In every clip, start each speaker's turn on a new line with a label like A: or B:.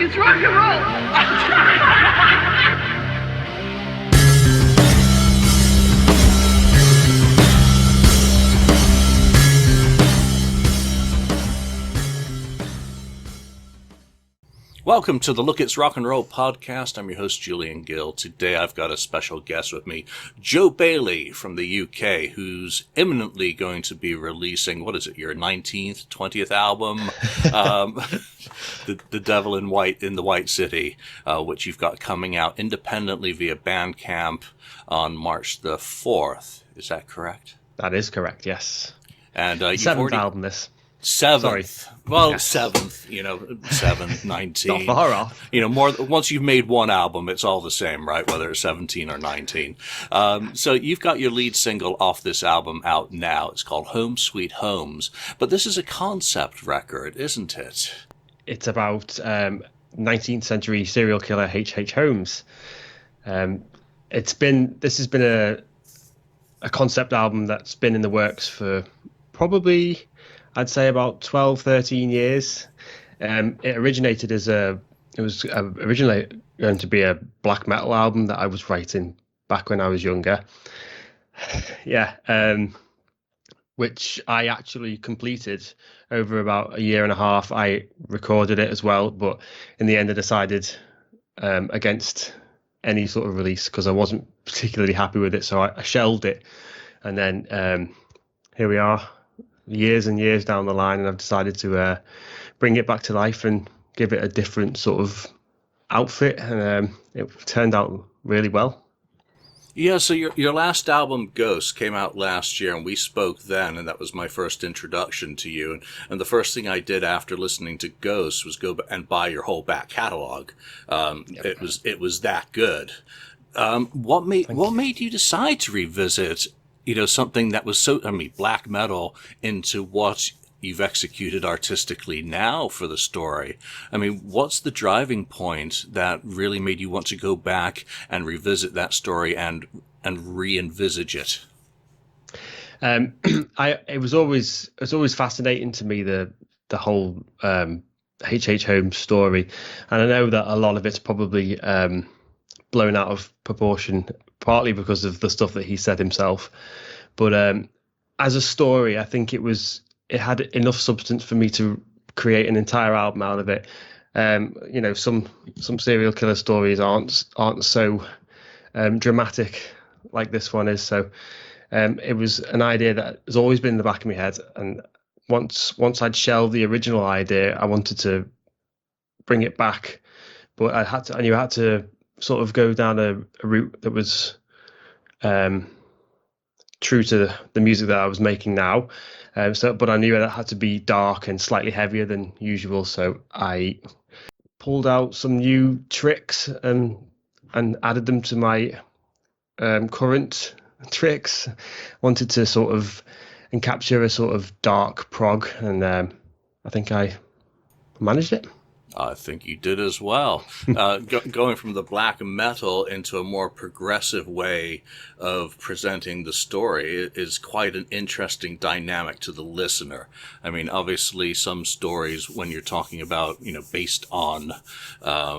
A: It's rock and roll!
B: Welcome to the Look It's Rock and Roll podcast. I'm your host, Julian Gill. Today I've got a special guest with me, Joe Bailey from the UK, who's imminently going to be releasing, what is it, your 19th, 20th album, The Devil in the White City, which you've got coming out independently via Bandcamp on March the 4th. Is that correct?
C: That is correct, yes.
B: And
C: seventh album, this.
B: Seventh.
C: Sorry.
B: Well,
C: yes.
B: Seventh, 7, 19.
C: Not far off.
B: Once you've made one album, it's all the same, right? Whether it's 17 or 19. So you've got your lead single off this album out now. It's called Holmes Sweet Holmes. But this is a concept record, isn't it?
C: It's about 19th century serial killer H.H. Holmes. This has been a concept album that's been in the works for probably, I'd say, about 12, 13 years. It originated it was originally going to be a black metal album that I was writing back when I was younger. Which I actually completed over about a year and a half. I recorded it as well, but in the end I decided against any sort of release because I wasn't particularly happy with it, so I shelved it. And then here we are, years and years down the line, and I've decided to bring it back to life and give it a different sort of outfit, and it turned out really well.
B: Yeah, so your last album, Ghost, came out last year, and we spoke then, and that was my first introduction to you. And the first thing I did after listening to Ghost was go and buy your whole back catalog. It was that good. What made you decide to revisit something that was black metal into what you've executed artistically now for the story? What's the driving point that really made you want to go back and revisit that story and re-envisage it?
C: It was always fascinating to me, the whole H.H. Holmes story, and I know that a lot of it's probably blown out of proportion, partly because of the stuff that he said himself. But as a story, I think it had enough substance for me to create an entire album out of it. Some serial killer stories aren't so dramatic like this one is. So it was an idea that has always been in the back of my head. And once I'd shelved the original idea, I wanted to bring it back, but I knew I had to sort of go down a route that was true to the music that I was making now. But I knew that had to be dark and slightly heavier than usual. So I pulled out some new tricks and added them to my current tricks. Wanted to sort of capture a sort of dark prog, and I think I managed it.
B: I think you did as well. Going from the black metal into a more progressive way of presenting the story is quite an interesting dynamic to the listener. Obviously some stories, when you're talking about, based on a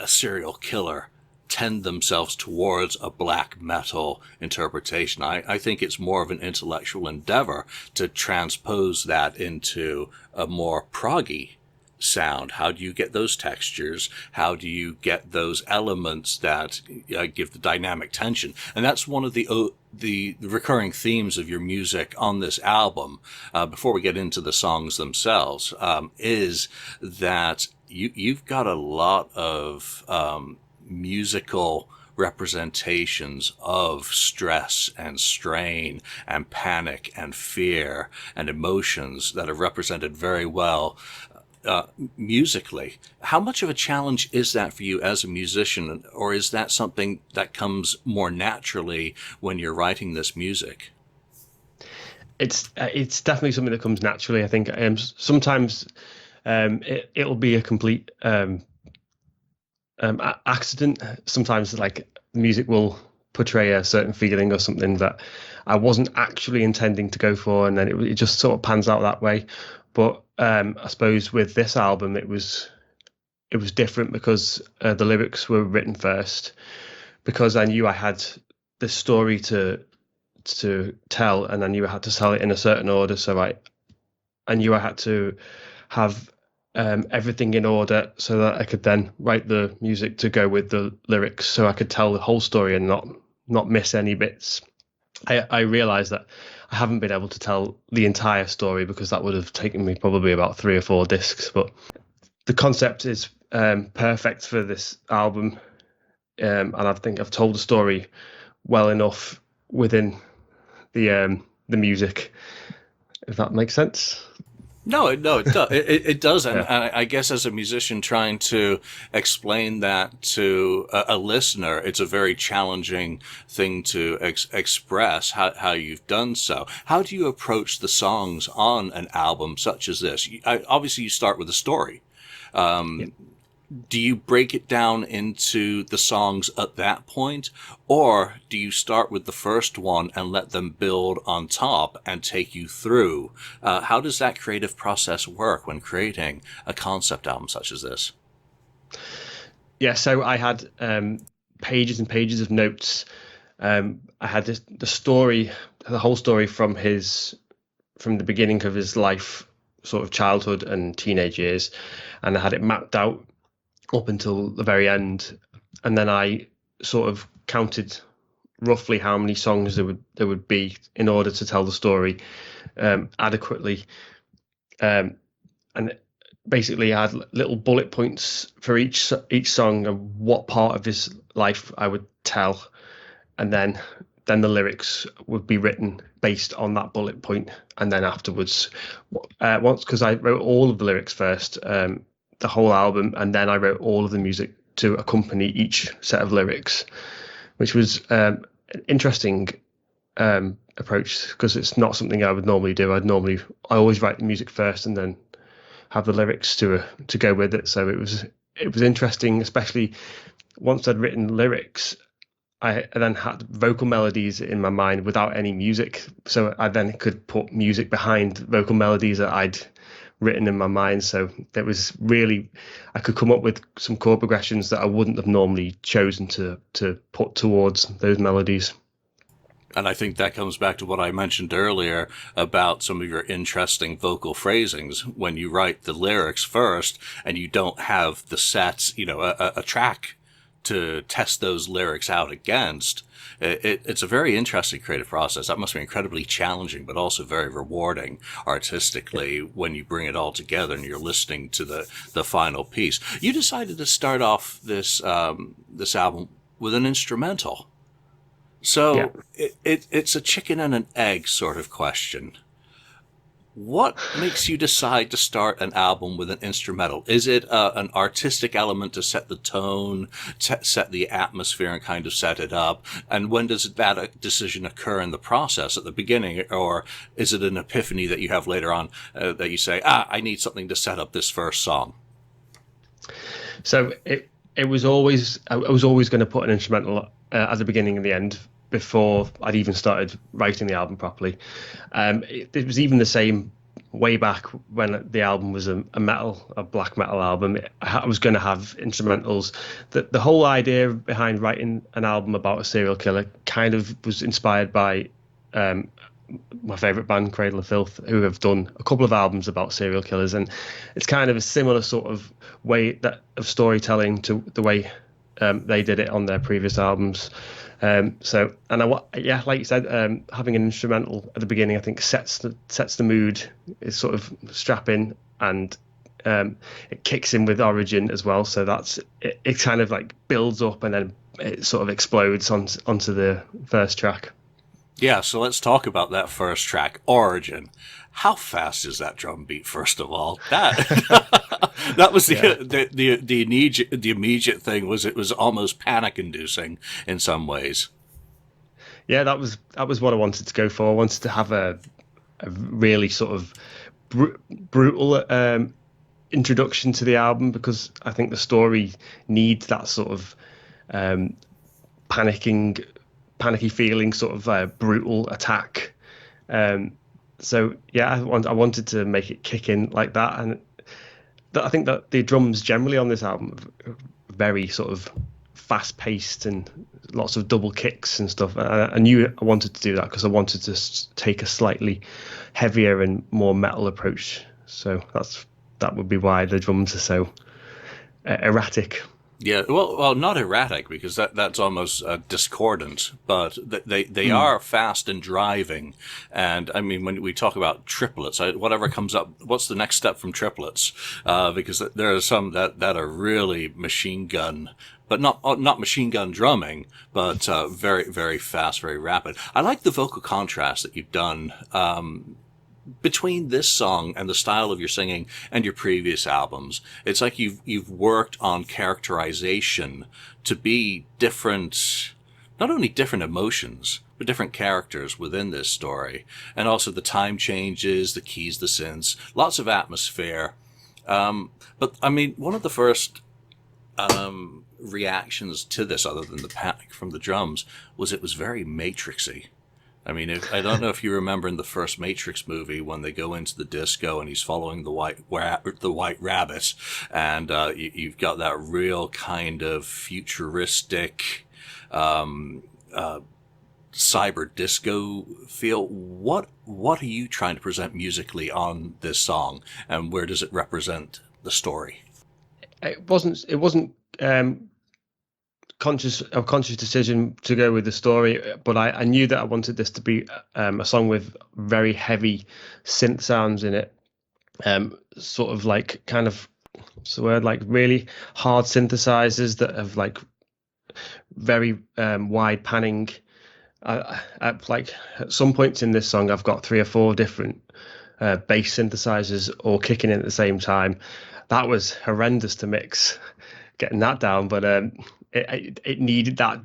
B: serial killer, tend themselves towards a black metal interpretation. I think it's more of an intellectual endeavor to transpose that into a more proggy sound. How do you get those textures? How do you get those elements that give the dynamic tension? And that's one of the recurring themes of your music on this album, before we get into the songs themselves, is that you've got a lot of musical representations of stress and strain and panic and fear and emotions that are represented very well musically. How much of a challenge is that for you as a musician, or is that something that comes more naturally when you're writing this music?
C: It's definitely something that comes naturally. I think sometimes it'll be a complete accident. Sometimes like music will portray a certain feeling or something that I wasn't actually intending to go for, and then it just sort of pans out that way. But I suppose with this album, it was it was different because the lyrics were written first, because I knew I had this story to tell, and I knew I had to tell it in a certain order. So I knew I had to have everything in order so that I could then write the music to go with the lyrics, so I could tell the whole story and not miss any bits. I realized that I haven't been able to tell the entire story because that would have taken me probably about 3 or 4 discs, but the concept is perfect for this album, and I think I've told the story well enough within the music, if that makes sense.
B: No, it does. It does, and
C: Yeah.
B: I guess as a musician trying to explain that to a listener, it's a very challenging thing to express how you've done so. How do you approach the songs on an album such as this? Obviously, you start with a story.
C: Yeah.
B: Do you break it down into the songs at that point, or do you start with the first one and let them build on top and take you through? How does that creative process work when creating a concept album such as this?
C: Yeah, so I had pages and pages of notes. I had the story, the whole story from the beginning of his life, sort of childhood and teenage years, and I had it mapped out up until the very end, and then I sort of counted roughly how many songs there would be in order to tell the story adequately, and basically I had little bullet points for each song and what part of his life I would tell, and then the lyrics would be written based on that bullet point, and then afterwards, once, because I wrote all of the lyrics first, the whole album, and then I wrote all of the music to accompany each set of lyrics, which was an interesting approach because it's not something I would normally do. I always write the music first and then have the lyrics to go with it. So it was interesting, especially once I'd written lyrics. I then had vocal melodies in my mind without any music, so I then could put music behind vocal melodies that I'd written in my mind. So it was really, I could come up with some chord progressions that I wouldn't have normally chosen to put towards those melodies.
B: And I think that comes back to what I mentioned earlier about some of your interesting vocal phrasings. When you write the lyrics first and you don't have the sets, a track to test those lyrics out against, it's a very interesting creative process. That must be incredibly challenging, but also very rewarding artistically when you bring it all together and you're listening to the final piece. You decided to start off this album with an instrumental. So it's a chicken and an egg sort of question. What makes you decide to start an album with an instrumental? Is it an artistic element to set the tone, set the atmosphere, and kind of set it up? And when does that decision occur in the process, at the beginning? Or is it an epiphany that you have later on that you say, I need something to set up this first song?
C: So it was always, I was always going to put an instrumental at the beginning and the end before I'd even started writing the album properly. It was even the same way back when the album was a black metal album. I was going to have instrumentals. The whole idea behind writing an album about a serial killer kind of was inspired by my favorite band, Cradle of Filth, who have done a couple of albums about serial killers, and it's kind of a similar sort of way of storytelling to the way they did it on their previous albums. Like you said, having an instrumental at the beginning, I think sets the mood. It's sort of strapping, and it kicks in with origin as well. So that's it. It kind of like builds up and then it sort of explodes onto the first track.
B: Yeah, so let's talk about that first track, Origin. How fast is that drum beat? First of all, that was the immediate thing. It was almost panic-inducing in some ways.
C: Yeah, that was what I wanted to go for. I wanted to have a really sort of brutal introduction to the album, because I think the story needs that sort of panicky feeling, sort of brutal attack. So yeah, I wanted to make it kick in like that, and I think that the drums generally on this album are very sort of fast paced and lots of double kicks and stuff. I knew I wanted to do that because I wanted to take a slightly heavier and more metal approach. So that would be why the drums are so erratic.
B: Yeah, well, not erratic because that's almost discordant, but they are fast and driving. And I mean, when we talk about triplets, whatever comes up, what's the next step from triplets? Because there are some that are really machine gun, but not machine gun drumming, but very, very fast, very rapid. I like the vocal contrast that you've done between this song and the style of your singing and your previous albums. It's like you've worked on characterization to be different, not only different emotions, but different characters within this story. And also the time changes, the keys, the synths, lots of atmosphere. But I mean, one of the first reactions to this, other than the panic from the drums, was it was very Matrixy. I mean, I don't know if you remember in the first Matrix movie when they go into the disco and he's following the white rabbit, and you've got that real kind of futuristic cyber disco feel. What are you trying to present musically on this song, and where does it represent the story?
C: It wasn't conscious decision to go with the story, but I knew that I wanted this to be a song with very heavy synth sounds in it, sort of like kind of like really hard synthesizers that have like very wide panning. Like at some points in this song, I've got 3 or 4 different bass synthesizers all kicking in at the same time. That was horrendous to mix, getting that down, but it needed that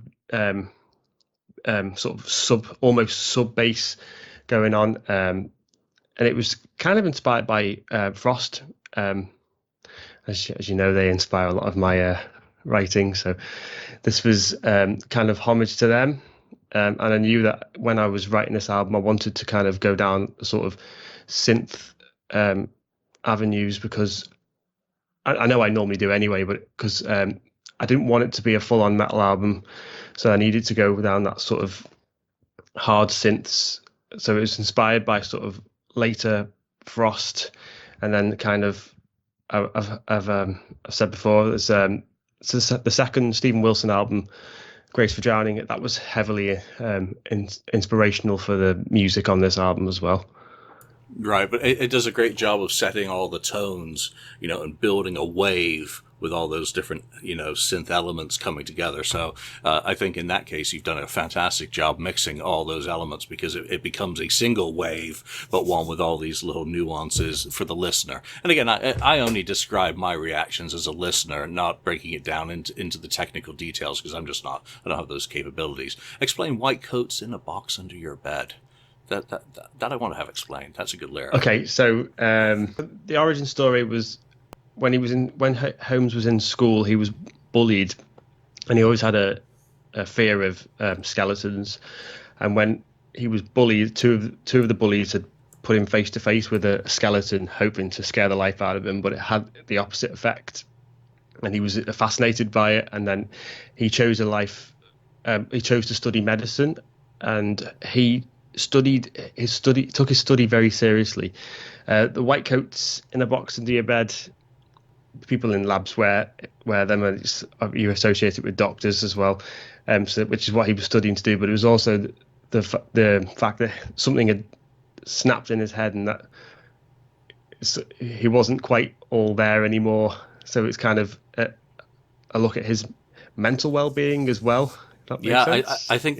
C: sort of almost sub bass going on, and it was kind of inspired by Frost. As you know, they inspire a lot of my writing, so this was kind of homage to them. And I knew that when I was writing this album, I wanted to kind of go down sort of synth avenues, because I know I normally do anyway, but because I didn't want it to be a full-on metal album, so I needed to go down that sort of hard synths. So it was inspired by sort of later Frost, and then kind of I've said before, there's the second Stephen Wilson album, Grace for Drowning. That was heavily inspirational for the music on this album as well.
B: Right, but it does a great job of setting all the tones, and building a wave with all those different, synth elements coming together. So I think in that case, you've done a fantastic job mixing all those elements, because it becomes a single wave, but one with all these little nuances for the listener. And again, I only describe my reactions as a listener, not breaking it down into the technical details, because I don't have those capabilities. Explain White Coats in a Box Under Your Bed. That I want to have explained. That's a good lyric.
C: Okay, so the origin story was when Holmes was in school, he was bullied, and he always had a fear of skeletons. And when he was bullied, two of the bullies had put him face to face with a skeleton, hoping to scare the life out of him, but it had the opposite effect, and he was fascinated by it. And then he chose he chose to study medicine, and he took his study very seriously. The white coats in a box under your bed, people in labs wear them, and you're associated with doctors as well, which is what he was studying to do. But it was also the fact that something had snapped in his head, and that he wasn't quite all there anymore. So it's kind of a look at his mental well-being as well.
B: Yeah, I think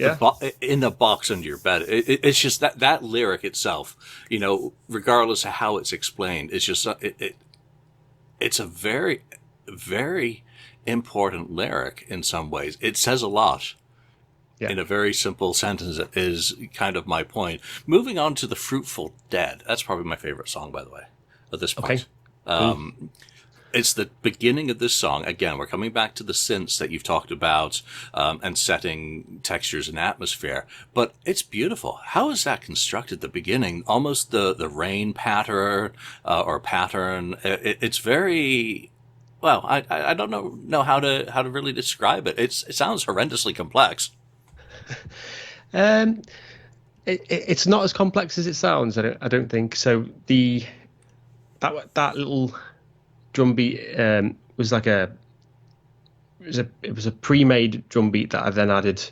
B: in the box under your bed, it's just that lyric itself, regardless of how it's explained, it's just it's a very, very important lyric in some ways. It says a lot in a very simple sentence, is kind of my point. Moving on to the Fruitful Dead. That's probably my favorite song, by the way, at this point.
C: Okay.
B: It's the beginning of this song. Again, we're coming back to the synths that you've talked about, and setting textures and atmosphere. But it's beautiful. How is that constructed? The beginning, almost the rain pattern or pattern. It's very well. I don't know how to really describe it. It sounds horrendously complex.
C: Um, it's not as complex as it sounds. I don't think so. That little drum beat was like it was a pre-made drum beat that I then added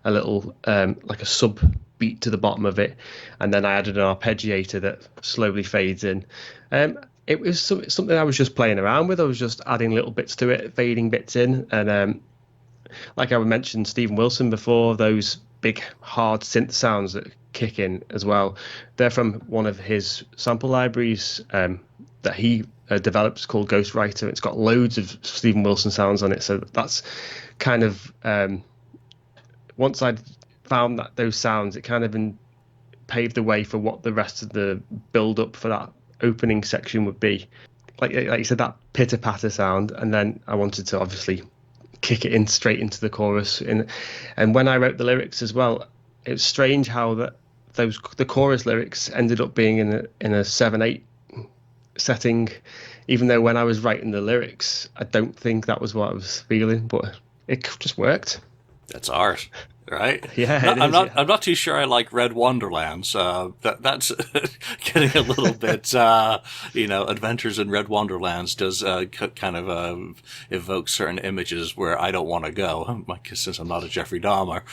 C: a little like a sub beat to the bottom of it, and then I added an arpeggiator that slowly fades in. It was something I was just playing around with. I was just adding little bits to it, fading bits in, and like I mentioned Stephen Wilson before, those big hard synth sounds that kick in as well. They're from one of his sample libraries that he develops called Ghostwriter. It's got loads of Stephen Wilson sounds on it. So that's kind of once I'd found that those sounds, it kind of paved the way for what the rest of the build up for that opening section would be. Like you said, that pitter patter sound, and then I wanted to obviously kick it in straight into the chorus. And when I wrote the lyrics as well, it was strange how the chorus lyrics ended up being in a 7/8 setting, even though when I was writing the lyrics, I don't think that was what I was feeling, but it just worked.
B: That's art, right?
C: Yeah,
B: I'm not too sure I like Red Wonderlands. That's getting a little bit. Adventures in Red Wonderlands does kind of evoke certain images where I don't want to go, since I'm not a Jeffrey Dahmer.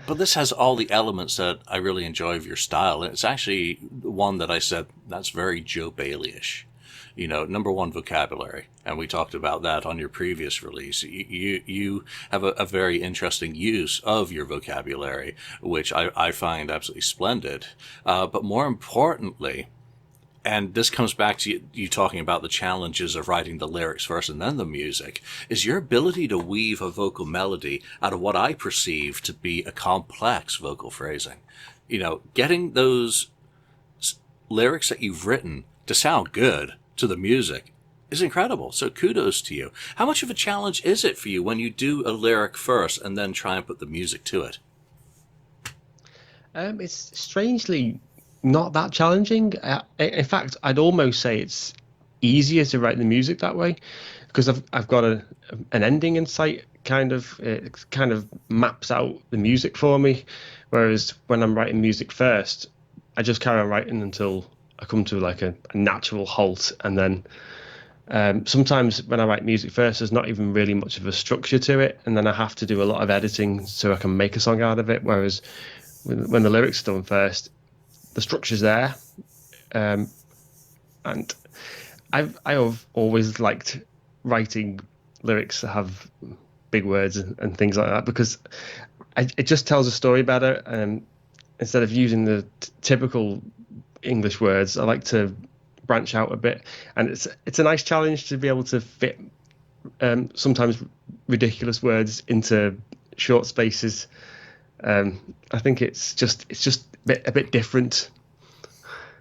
B: But this has all the elements that I really enjoy of your style. And it's actually one that I said, that's very Joe Bailey-ish. Number one, vocabulary. And we talked about that on your previous release. You have a very interesting use of your vocabulary, which I find absolutely splendid. But more importantly, and this comes back to you talking about the challenges of writing the lyrics first and then the music, is your ability to weave a vocal melody out of what I perceive to be a complex vocal phrasing. Getting those lyrics that you've written to sound good to the music is incredible. So kudos to you. How much of a challenge is it for you when you do a lyric first and then try and put the music to it?
C: It's strangely not that challenging. In fact, I'd almost say it's easier to write the music that way, because I've got an ending in sight. It kind of maps out the music for me. Whereas when I'm writing music first, I just carry on writing until I come to like a natural halt, and then sometimes when I write music first, there's not even really much of a structure to it, and then I have to do a lot of editing so I can make a song out of it. Whereas when the lyrics are done first, the structure's there, and I've always liked writing lyrics that have big words and things like that, because it just tells a story better. Instead of using the typical English words, I like to branch out a bit, and it's a nice challenge to be able to fit sometimes ridiculous words into short spaces. I think it's just a bit different.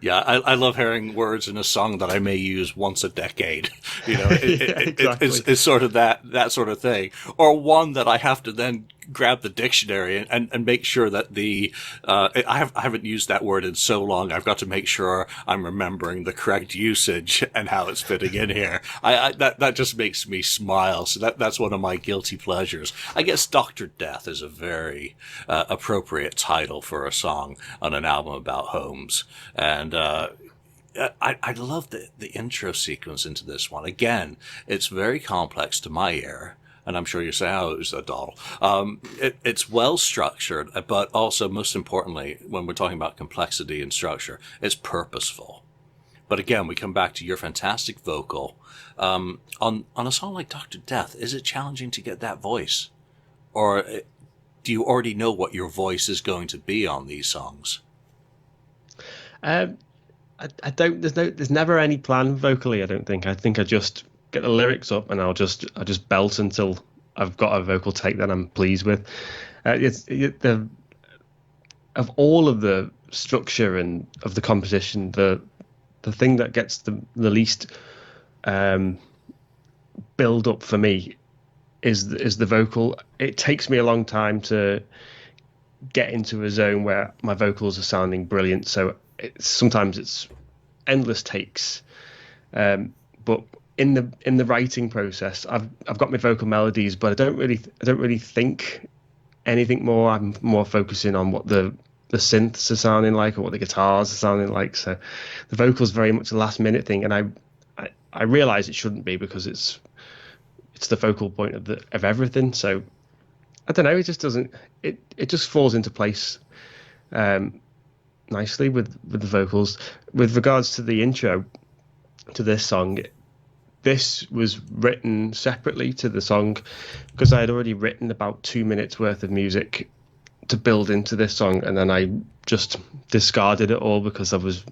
B: Yeah, I love hearing words in a song that I may use once a decade. Exactly. It's sort of that sort of thing. Or one that I have to then grab the dictionary and make sure that I haven't used that word in so long. I've got to make sure I'm remembering the correct usage and how it's fitting in here. That just makes me smile. So that's one of my guilty pleasures. I guess Dr. Death is a very appropriate title for a song on an album about Holmes. And I love the intro sequence into this one. Again, it's very complex to my ear, and I'm sure you say, "Oh, it was a doddle." It's well structured, but also, most importantly, when we're talking about complexity and structure, it's purposeful. But again, we come back to your fantastic vocal on a song like Dr. Death. Is it challenging to get that voice, or do you already know what your voice is going to be on these songs?
C: I don't. There's never any plan vocally. I don't think. I think I just get the lyrics up and I just belt until I've got a vocal take that I'm pleased with. Of all of the structure and of the composition, the thing that gets the least build up for me is the vocal. It takes me a long time to get into a zone where my vocals are sounding brilliant. So sometimes it's endless takes. But in the writing process, I've got my vocal melodies, but I don't really think anything more. I'm more focusing on what the synths are sounding like or what the guitars are sounding like. So the vocals very much a last minute thing, and I realize it shouldn't be, because it's the focal point of everything. So I don't know. It just doesn't. It just falls into place nicely with the vocals. With regards to the intro to this song, this was written separately to the song, because I had already written about 2 minutes worth of music to build into this song, and then I just discarded it all because I was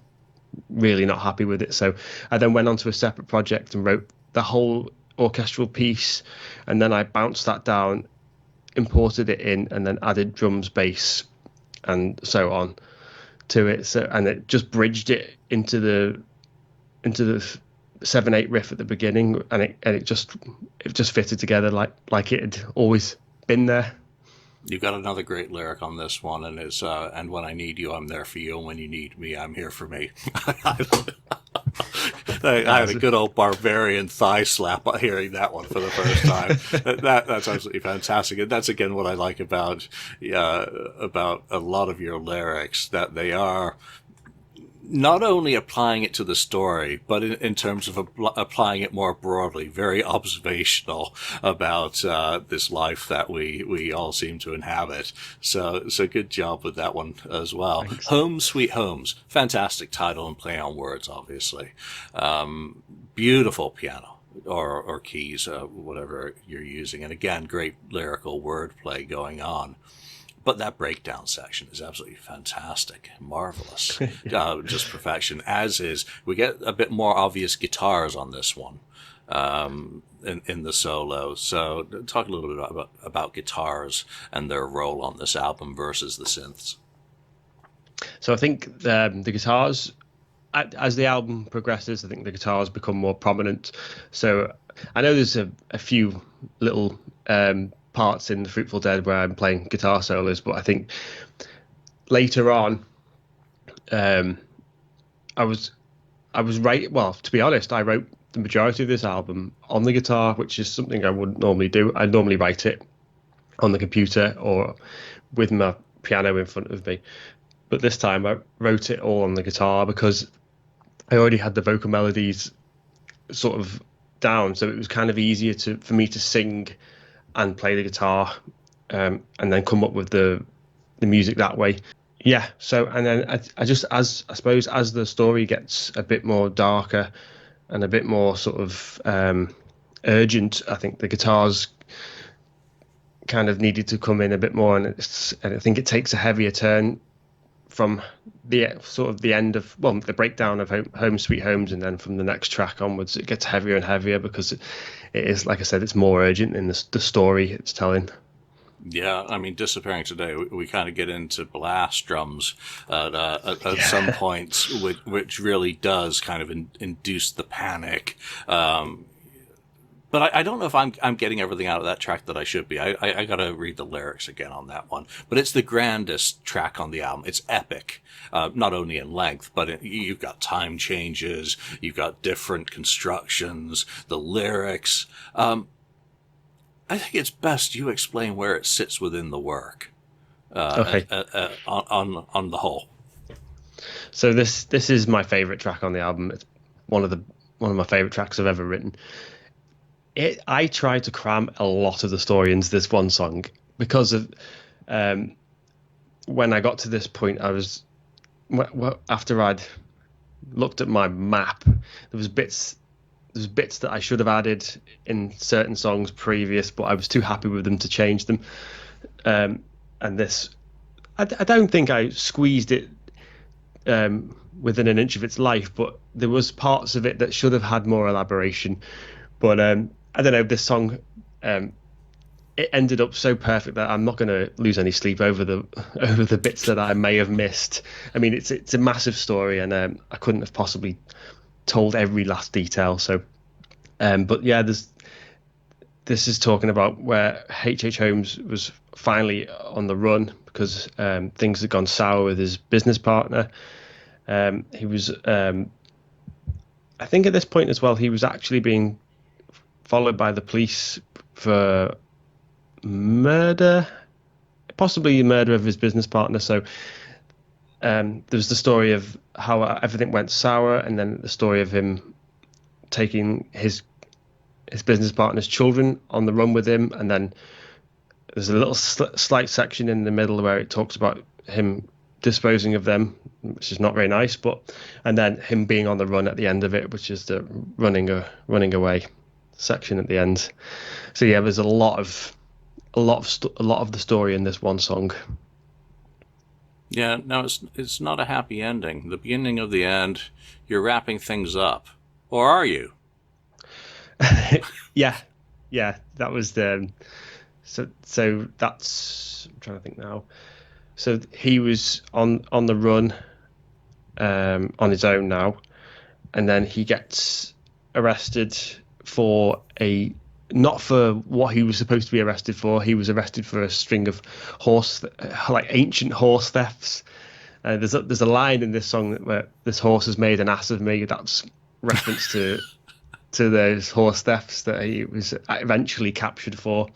C: really not happy with it. So I then went on to a separate project and wrote the whole orchestral piece, and then I bounced that down, imported it in, and then added drums, bass, and so on to it. So, and it just bridged it into the 7/8 riff at the beginning, and it just fitted together like it had always been there.
B: You've got another great lyric on this one, and it's and when I need you, I'm there for you, and when you need me, I'm here for me. I had a good old barbarian thigh slap hearing that one for the first time. That's absolutely fantastic, and that's again what I like about a lot of your lyrics, that they are not only applying it to the story, but in terms of applying it more broadly, very observational about this life that we all seem to inhabit. So good job with that one as well.
C: Thanks.
B: Holmes Sweet Holmes, fantastic title and play on words, obviously. Beautiful piano or keys, whatever you're using, and again, great lyrical wordplay going on. But that breakdown section is absolutely fantastic, marvelous, just perfection. As is, we get a bit more obvious guitars on this one, in the solo. So, talk a little bit about guitars and their role on this album versus the synths.
C: So I think the guitars, as the album progresses, I think the guitars become more prominent. So I know there's a few little parts in the Fruitful Dead where I'm playing guitar solos, but I think later on, I was right. Well, to be honest, I wrote the majority of this album on the guitar, which is something I wouldn't normally do. I normally write it on the computer or with my piano in front of me, but this time I wrote it all on the guitar because I already had the vocal melodies sort of down, so it was kind of easier for me to sing and play the guitar, and then come up with the music that way. Yeah. So, and then I just, as I suppose, as the story gets a bit more darker and a bit more sort of urgent, I think the guitars kind of needed to come in a bit more, and I think it takes a heavier turn from the sort of the end of, well, the breakdown of Holmes Sweet Holmes, and then from the next track onwards it gets heavier and heavier because it is, like I said, it's more urgent in the story it's telling.
B: Yeah, I mean, Disappearing Today, we kind of get into blast drums at some points, which really does kind of induce the panic. But I don't know if I'm getting everything out of that track that I should be. I got to read the lyrics again on that one. But it's the grandest track on the album. It's epic, not only in length, but you've got time changes, you've got different constructions, the lyrics. I think it's best you explain where it sits within the work,
C: Okay.
B: on the whole.
C: So this is my favorite track on the album. It's one of my favorite tracks I've ever written. I tried to cram a lot of the story into this one song because of when I got to this point, after I'd looked at my map, there's bits that I should have added in certain songs previous, but I was too happy with them to change them. And this, I don't think I squeezed it within an inch of its life, but there was parts of it that should have had more elaboration. But I don't know, this song, it ended up so perfect that I'm not going to lose any sleep over the bits that I may have missed. I mean, it's a massive story, and I couldn't have possibly told every last detail. So But yeah, this is talking about where H.H. Holmes was finally on the run because things had gone sour with his business partner. He was, I think at this point as well, he was actually being followed by the police for murder, possibly the murder of his business partner. So there's the story of how everything went sour, and then the story of him taking his business partner's children on the run with him, and then there's a little slight section in the middle where it talks about him disposing of them, which is not very nice, and then him being on the run at the end of it, which is the running away section at the end. So yeah, there's a lot of the story in this one song.
B: Yeah, no, it's not a happy ending. The beginning of the end, you're wrapping things up, or are you?
C: yeah, that was the. So that's, I'm trying to think now. So he was on the run, on his own now, and then he gets arrested for not for what he was supposed to be arrested for. He was arrested for a string of ancient horse thefts. There's a line in this song where this horse has made an ass of me. That's reference to those horse thefts that he was eventually captured for.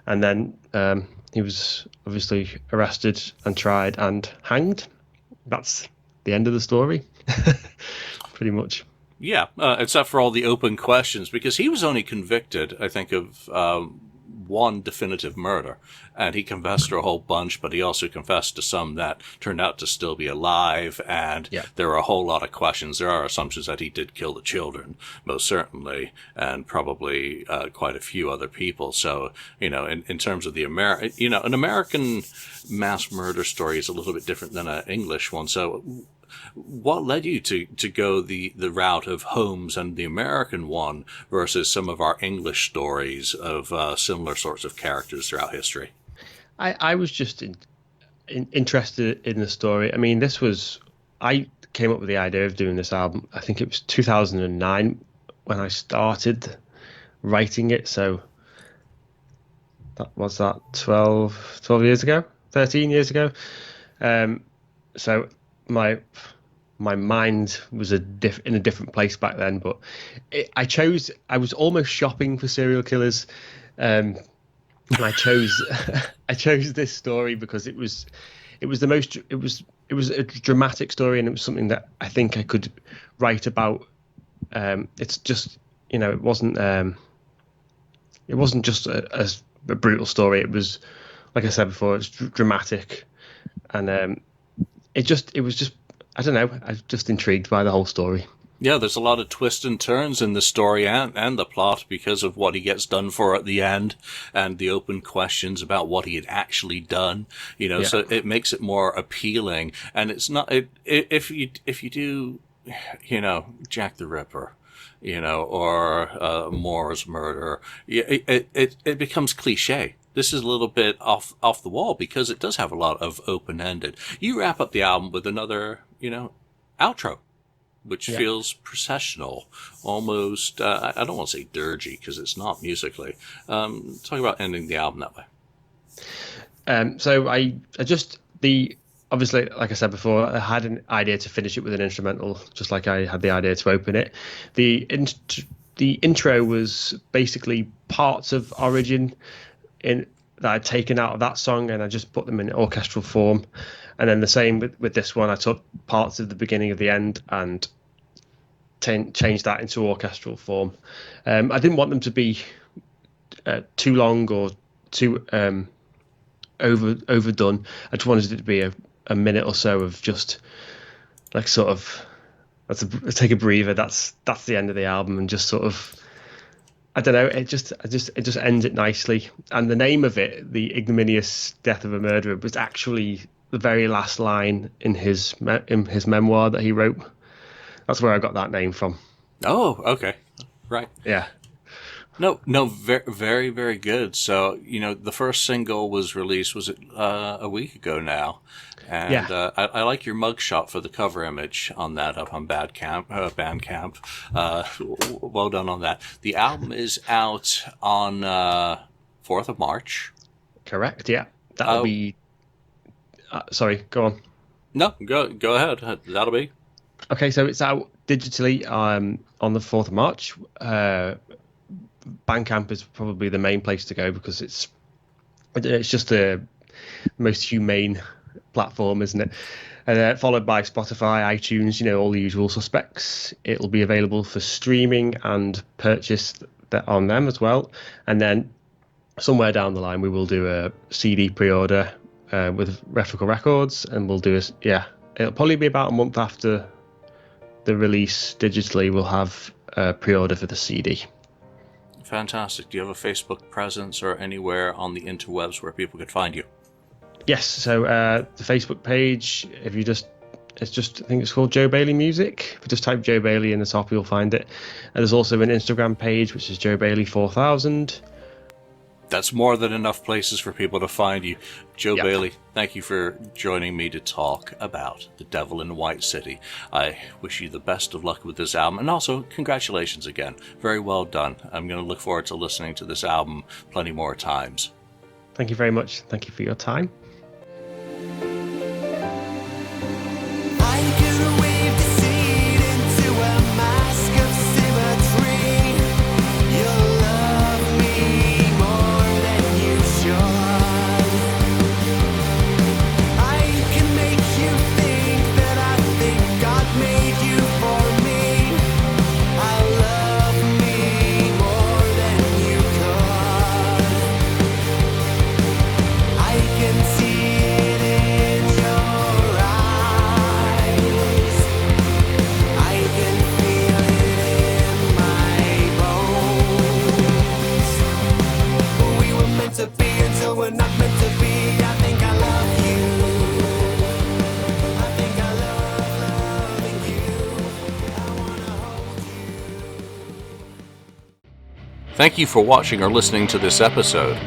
C: And then he was obviously arrested and tried and hanged. That's the end of the story, pretty much.
B: Yeah, except for all the open questions, because he was only convicted, I think, of one definitive murder, and he confessed to a whole bunch, but he also confessed to some that turned out to still be alive, and there were a whole lot of questions. There are assumptions that he did kill the children, most certainly, and probably quite a few other people. So, in terms of the an American mass murder story is a little bit different than an English one. So what led you to go the route of Holmes and the American one versus some of our English stories of similar sorts of characters throughout history?
C: I was just interested in the story. I mean, I came up with the idea of doing this album. I think it was 2009 when I started writing it. So that was 12 years ago, 13 years ago. So my mind was in a different place back then, but I was almost shopping for serial killers, and I chose this story because it was a dramatic story, and it was something that I think I could write about. It's just, it wasn't just a brutal story. It was, like I said before, it's dramatic, and it was just, I don't know, I was just intrigued by the whole story.
B: Yeah, there's a lot of twists and turns in the story and the plot because of what he gets done for at the end and the open questions about what he had actually done. So it makes it more appealing. And it's not, if you do, Jack the Ripper, or Moore's murder, it becomes cliche. This is a little bit off the wall because it does have a lot of open-ended. You wrap up the album with another, outro, which feels processional, almost, I don't want to say dirgy because it's not musically. Talk about ending the album that way.
C: So obviously, like I said before, I had an idea to finish it with an instrumental, just like I had the idea to open it. The intro was basically parts of Origin that I'd taken out of that song, and I just put them in orchestral form. And then the same with this one, I took parts of the beginning of the end and changed that into orchestral form. I didn't want them to be too long or too overdone. I just wanted it to be a minute or so of just like sort of let's take a breather. That's the end of the album, and just sort of, I don't know. It just ends it nicely. And the name of it, The Ignominious Death of a Murderer, was actually the very last line in his memoir that he wrote. That's where I got that name from.
B: Oh, okay, right.
C: Yeah.
B: No, very, very, very good. So, the first single was released, was it a week ago now? And
C: Yeah.
B: I like your mugshot for the cover image on that up on Bandcamp. Well done on that. The album is out on 4th of March.
C: Correct, yeah. That'll be... sorry, go on.
B: No, go ahead. That'll be.
C: Okay, so it's out digitally on the 4th of March. Bandcamp is probably the main place to go because it's just the most humane platform, isn't it? And followed by Spotify, iTunes, all the usual suspects. It'll be available for streaming and purchase on them as well. And then somewhere down the line, we will do a CD pre-order with Replica Records, and we'll do it'll probably be about a month after the release digitally. We'll have a pre-order for the CD.
B: Fantastic. Do you have a Facebook presence or anywhere on the interwebs where people could find you?
C: Yes, so the Facebook page, I think it's called Joe Bailey Music. If you just type Joe Bailey in the top, you'll find it. And there's also an Instagram page, which is Joe Bailey 4000.
B: That's more than enough places for people to find you. Joe
C: Yep.
B: Bailey, thank you for joining me to talk about The Devil in White City. I wish you the best of luck with this album, and also congratulations again. Very well done. I'm going to look forward to listening to this album plenty more times.
C: Thank you very much. Thank you for your time.
D: I could weave deceit into a mask of symmetry. You'll love me more than you should. I can make you think that I think God made you for me. I love me more than you could. I can see it in your eyes. I can feel it in my bones. We were meant to be until we're not meant to be. I think I love you. I think I love loving you. I wanna hold you.
B: Thank you for watching or listening to this episode.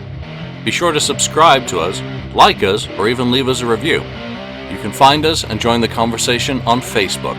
B: Be sure to subscribe to us, like us, or even leave us a review. You can find us and join the conversation on Facebook.